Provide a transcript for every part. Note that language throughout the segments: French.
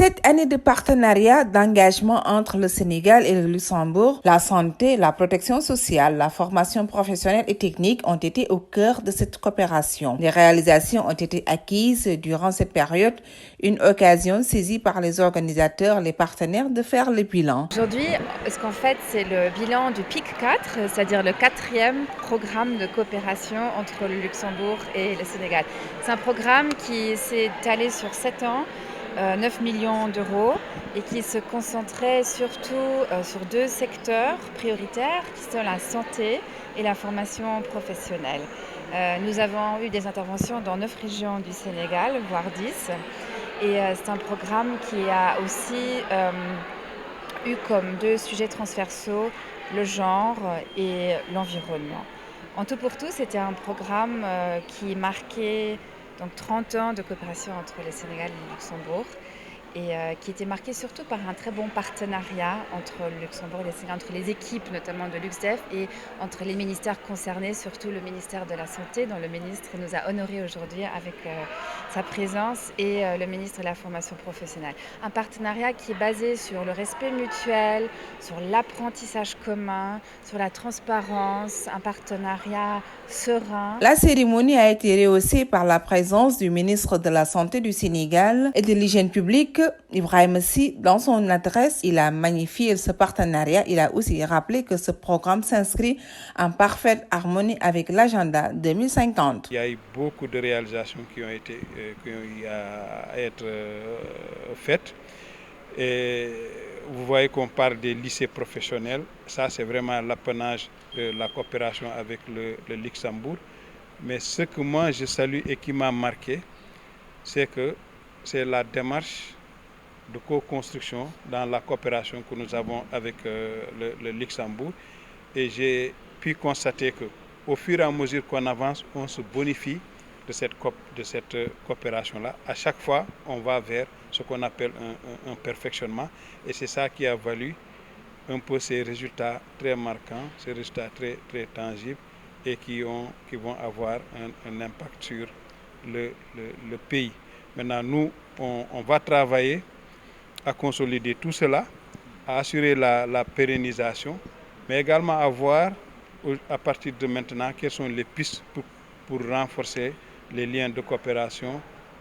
Cette année de partenariat, d'engagement entre le Sénégal et le Luxembourg, la santé, la protection sociale, la formation professionnelle et technique ont été au cœur de cette coopération. Les réalisations ont été acquises durant cette période, une occasion saisie par les organisateurs, les partenaires de faire le bilan. Aujourd'hui, ce qu'on fait, c'est le bilan du PIC 4, c'est-à-dire le 4e programme de coopération entre le Luxembourg et le Sénégal. C'est un programme qui s'est étalé sur 7 ans, 9 millions d'euros, et qui se concentrait surtout sur 2 secteurs prioritaires qui sont la santé et la formation professionnelle. Nous avons eu des interventions dans 9 régions du Sénégal, voire 10, et c'est un programme qui a aussi eu comme 2 sujets transversaux le genre et l'environnement. En tout pour tout, c'était un programme qui marquait donc 30 ans de coopération entre le Sénégal et le Luxembourg et qui était marqué surtout par un très bon partenariat entre le Luxembourg et le Sénégal, entre les équipes notamment de LuxDef et entre les ministères concernés, surtout le ministère de la Santé, dont le ministre nous a honorés aujourd'hui avec sa présence, et le ministre de la Formation professionnelle. Un partenariat qui est basé sur le respect mutuel, sur l'apprentissage commun, sur la transparence, un partenariat serein. La cérémonie a été rehaussée par la présence du ministre de la Santé du Sénégal et de l'Hygiène publique, Ibrahima Sy. Dans son adresse, il a magnifié ce partenariat. Il a aussi rappelé que ce programme s'inscrit en parfaite harmonie avec l'agenda 2050. Il y a eu beaucoup de réalisations qui ont eu à être faites. Et vous voyez qu'on parle des lycées professionnels. Ça, c'est vraiment l'apanage de la coopération avec le Luxembourg. Mais ce que moi, je salue et qui m'a marqué, c'est que c'est la démarche de co-construction dans la coopération que nous avons avec le Luxembourg. Et j'ai pu constater qu'au fur et à mesure qu'on avance, on se bonifie de cette coopération-là. À chaque fois, on va vers ce qu'on appelle un perfectionnement. Et c'est ça qui a valu un peu ces résultats très marquants, ces résultats très, très tangibles et qui vont avoir un impact sur le pays. Maintenant, nous, on va travailler à consolider tout cela, à assurer la pérennisation, mais également à voir à partir de maintenant quelles sont les pistes pour renforcer les liens de coopération,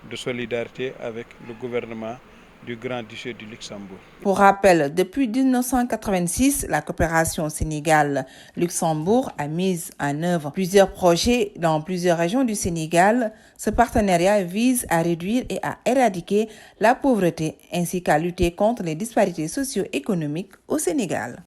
de solidarité avec le gouvernement du Grand-Duché du Luxembourg. Pour rappel, depuis 1986, la coopération Sénégal-Luxembourg a mis en œuvre plusieurs projets dans plusieurs régions du Sénégal. Ce partenariat vise à réduire et à éradiquer la pauvreté ainsi qu'à lutter contre les disparités socio-économiques au Sénégal.